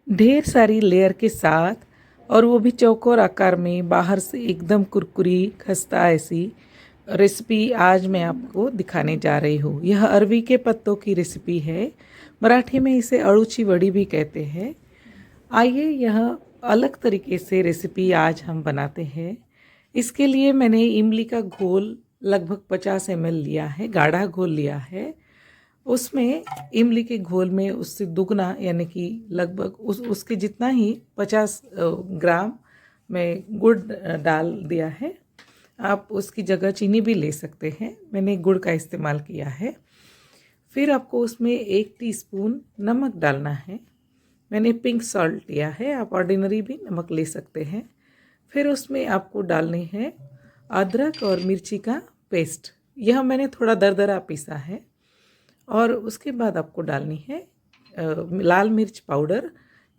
ढेर सारी लेयर के साथ, और वो भी चौकोर आकार में, बाहर से एकदम कुरकुरी खस्ता ऐसी रेसिपी आज मैं आपको दिखाने जा रही हूँ। यह अरवी के पत्तों की रेसिपी है। मराठी में इसे अड़ूची वड़ी भी कहते हैं। आइए यह अलग तरीके से रेसिपी आज हम बनाते हैं। इसके लिए मैंने इमली का घोल लगभग 50 ml लिया है, गाढ़ा घोल लिया है। उसमें इमली के घोल में उससे दुगना यानी कि लगभग उसके जितना ही 50 ग्राम में गुड़ डाल दिया है। आप उसकी जगह चीनी भी ले सकते हैं, मैंने गुड़ का इस्तेमाल किया है। फिर आपको उसमें 1 टीस्पून नमक डालना है। मैंने पिंक सॉल्ट लिया है, आप ऑर्डिनरी भी नमक ले सकते हैं। फिर उसमें आपको डालनी है अदरक और मिर्ची का पेस्ट। यह मैंने थोड़ा दरदरा पीसा है। और उसके बाद आपको डालनी है लाल मिर्च पाउडर।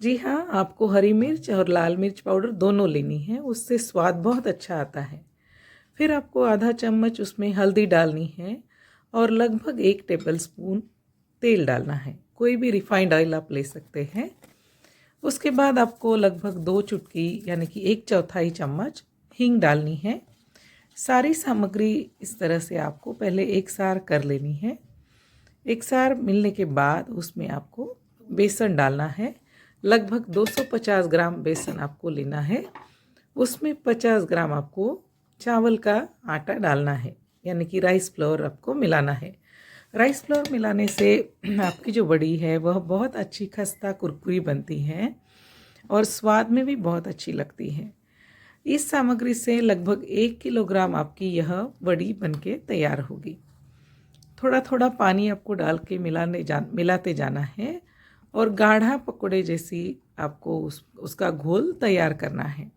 जी हाँ, आपको हरी मिर्च और लाल मिर्च पाउडर दोनों लेनी है, उससे स्वाद बहुत अच्छा आता है। फिर आपको आधा चम्मच उसमें हल्दी डालनी है और लगभग 1 टेबलस्पून तेल डालना है। कोई भी रिफाइंड ऑयल आप ले सकते हैं। उसके बाद आपको लगभग 2 चुटकी यानी कि 1/4 चम्मच हींग डालनी है। सारी सामग्री इस तरह से आपको पहले एक सार कर लेनी है। एक सार मिलने के बाद उसमें आपको बेसन डालना है। लगभग 250 ग्राम बेसन आपको लेना है। उसमें 50 ग्राम आपको चावल का आटा डालना है, यानी कि राइस फ्लोर आपको मिलाना है। राइस फ्लोर मिलाने से आपकी जो वड़ी है वह बहुत अच्छी खस्ता कुरकुरी बनती है और स्वाद में भी बहुत अच्छी लगती है। इस सामग्री से लगभग 1 किलोग्राम आपकी यह वड़ी बनके तैयार होगी। थोड़ा थोड़ा पानी आपको डाल के मिलाते जाना है और गाढ़ा पकोड़े जैसी आपको उसका घोल तैयार करना है।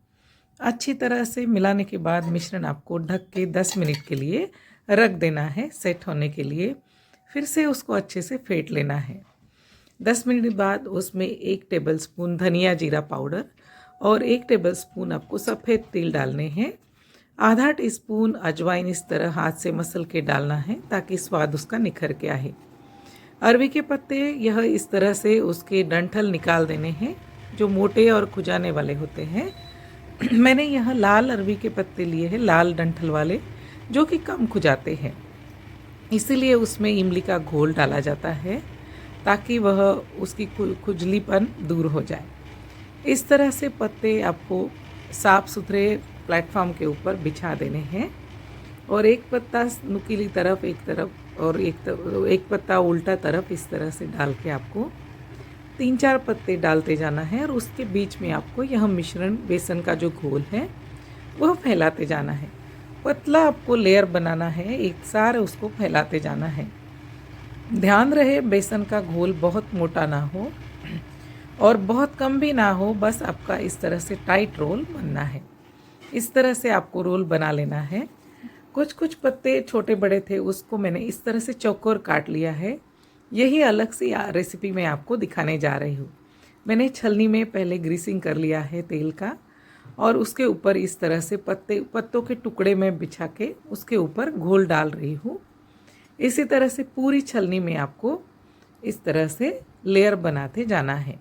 अच्छी तरह से मिलाने के बाद मिश्रण आपको ढक के 10 मिनट के लिए रख देना है सेट होने के लिए। फिर से उसको अच्छे से फेंट लेना है। 10 मिनट बाद उसमें 1 टेबलस्पून धनिया जीरा पाउडर और 1 टेबलस्पून आपको सफ़ेद तिल डालने हैं। आधा टीस्पून अजवाइन इस तरह हाथ से मसल के डालना है ताकि स्वाद उसका निखर के आए। अरवी के पत्ते यह इस तरह से उसके डंठल निकाल देने हैं जो मोटे और खुजाने वाले होते हैं। मैंने यह लाल अरवी के पत्ते लिए हैं, लाल डंठल वाले, जो कि कम खुजाते हैं। इसीलिए उसमें इमली का घोल डाला जाता है ताकि वह उसकी खुजलीपन दूर हो जाए। इस तरह से पत्ते आपको साफ़ सुथरे प्लेटफॉर्म के ऊपर बिछा देने हैं और एक पत्ता नुकीली तरफ एक तरफ और एक पत्ता उल्टा तरफ इस तरह से डाल के आपको 3-4 पत्ते डालते जाना है और उसके बीच में आपको यह मिश्रण बेसन का जो घोल है वह फैलाते जाना है। पतला आपको लेयर बनाना है, एक सार उसको फैलाते जाना है। ध्यान रहे बेसन का घोल बहुत मोटा ना हो और बहुत कम भी ना हो, बस आपका इस तरह से टाइट रोल बनना है। इस तरह से आपको रोल बना लेना है। कुछ कुछ पत्ते छोटे बड़े थे, उसको मैंने इस तरह से चौकोर काट लिया है। यही अलग सी रेसिपी मैं आपको दिखाने जा रही हूँ। मैंने छलनी में पहले ग्रीसिंग कर लिया है तेल का और उसके ऊपर इस तरह से पत्तों के टुकड़े में बिछा के उसके ऊपर घोल डाल रही हूँ। इसी तरह से पूरी छलनी में आपको इस तरह से लेयर बनाते जाना है।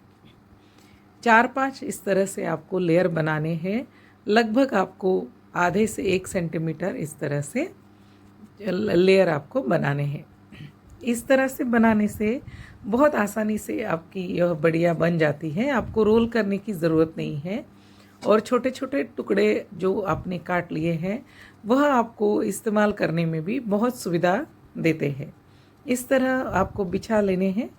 4-5 इस तरह से आपको लेयर बनाने हैं। लगभग आपको आधे से 1 सेंटीमीटर इस तरह से लेयर आपको बनाने हैं। इस तरह से बनाने से बहुत आसानी से आपकी यह बढ़िया बन जाती है। आपको रोल करने की ज़रूरत नहीं है और छोटे छोटे टुकड़े जो आपने काट लिए हैं वह आपको इस्तेमाल करने में भी बहुत सुविधा देते हैं। इस तरह आपको बिछा लेने हैं।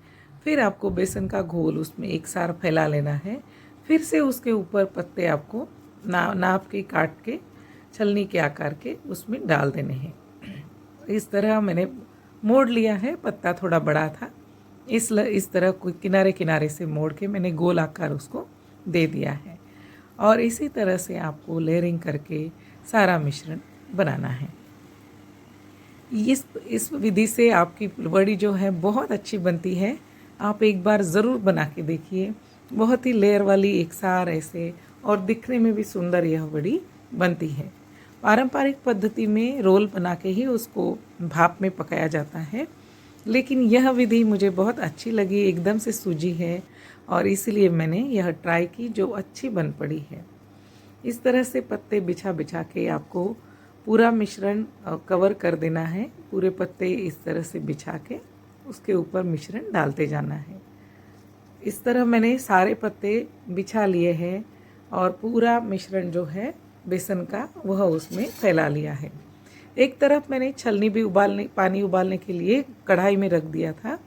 फिर आपको बेसन का घोल उसमें एक सार फैला लेना है। फिर से उसके ऊपर पत्ते आपको नाप के काट के छलनी के आकार के उसमें डाल देने हैं। इस तरह मैंने मोड़ लिया है, पत्ता थोड़ा बड़ा था, इस तरह कोई किनारे किनारे से मोड़ के मैंने गोल आकार उसको दे दिया है। और इसी तरह से आपको लेयरिंग करके सारा मिश्रण बनाना है। इस विधि से आपकी वड़ी जो है बहुत अच्छी बनती है। आप एक बार ज़रूर बना के देखिए। बहुत ही लेयर वाली एक सार ऐसे और दिखने में भी सुंदर यह वड़ी बनती है। पारंपरिक पद्धति में रोल बना के ही उसको भाप में पकाया जाता है, लेकिन यह विधि मुझे बहुत अच्छी लगी। एकदम से सूजी है और इसीलिए मैंने यह ट्राई की, जो अच्छी बन पड़ी है। इस तरह से पत्ते बिछा बिछा के आपको पूरा मिश्रण कवर कर देना है। पूरे पत्ते इस तरह से बिछा के उसके ऊपर मिश्रण डालते जाना है। इस तरह मैंने सारे पत्ते बिछा लिए हैं और पूरा मिश्रण जो है बेसन का वह उसमें फैला लिया है। एक तरफ मैंने छलनी भी पानी उबालने के लिए कढ़ाई में रख दिया था।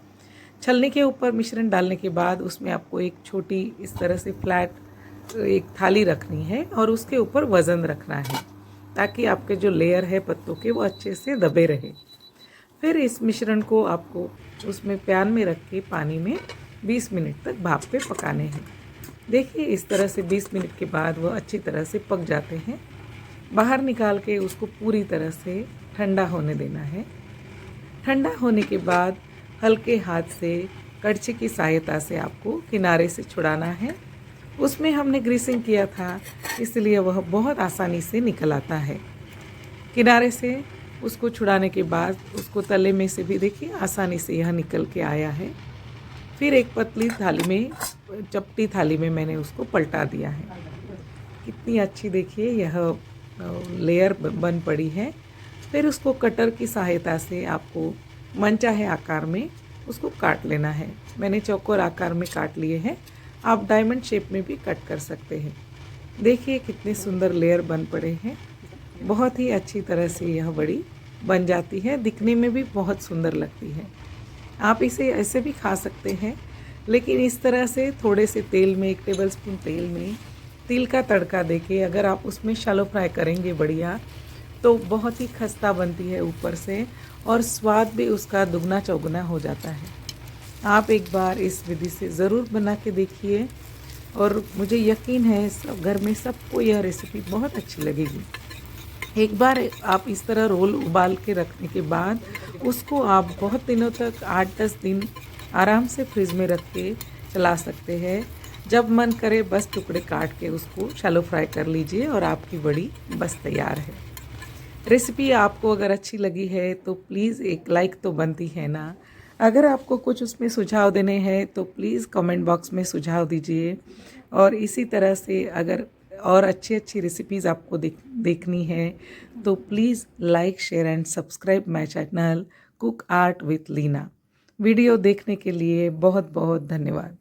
छलनी के ऊपर मिश्रण डालने के बाद उसमें आपको एक छोटी इस तरह से फ्लैट एक थाली रखनी है और उसके ऊपर वज़न रखना है, ताकि आपके जो लेयर है पत्तों के वो अच्छे से दबे रहे। फिर इस मिश्रण को आपको उसमें पैन में रख के पानी में 20 मिनट तक भाप पे पकाने हैं। देखिए इस तरह से 20 मिनट के बाद वह अच्छी तरह से पक जाते हैं। बाहर निकाल के उसको पूरी तरह से ठंडा होने देना है। ठंडा होने के बाद हल्के हाथ से कड़छी की सहायता से आपको किनारे से छुड़ाना है। उसमें हमने ग्रीसिंग किया था, इसलिए वह बहुत आसानी से निकल आता है। किनारे से उसको छुड़ाने के बाद उसको तले में से भी देखिए आसानी से यह निकल के आया है। फिर एक पतली थाली में, चपटी थाली में मैंने उसको पलटा दिया है। कितनी अच्छी देखिए यह लेयर बन पड़ी है। फिर उसको कटर की सहायता से आपको मनचाहे आकार में उसको काट लेना है। मैंने चौकोर आकार में काट लिए हैं, आप डायमंड शेप में भी कट कर सकते हैं। देखिए कितने सुंदर लेयर बन पड़े हैं। बहुत ही अच्छी तरह से यह बड़ी बन जाती है, दिखने में भी बहुत सुंदर लगती है। आप इसे ऐसे भी खा सकते हैं, लेकिन इस तरह से थोड़े से तेल में, 1 टेबलस्पून तेल में तिल का तड़का देके अगर आप उसमें शैलो फ्राई करेंगे बढ़िया, तो बहुत ही खस्ता बनती है ऊपर से और स्वाद भी उसका दुगना चौगुना हो जाता है। आप एक बार इस विधि से ज़रूर बना के देखिए और मुझे यकीन है सब घर में सबको यह रेसिपी बहुत अच्छी लगेगी। एक बार आप इस तरह रोल उबाल के रखने के बाद उसको आप बहुत दिनों तक 8-10 दिन आराम से फ्रिज में रख के चला सकते हैं। जब मन करे बस टुकड़े काट के उसको शैलो फ्राई कर लीजिए और आपकी बड़ी बस तैयार है। रेसिपी आपको अगर अच्छी लगी है तो प्लीज़ एक लाइक तो बनती है ना। अगर आपको कुछ उसमें सुझाव देने हैं तो प्लीज़ कमेंट बॉक्स में सुझाव दीजिए। और इसी तरह से अगर और अच्छी अच्छी रेसिपीज़ आपको देखनी है तो please like, share and subscribe my channel cook art with Leena. Video देखने के लिए बहुत बहुत धन्यवाद।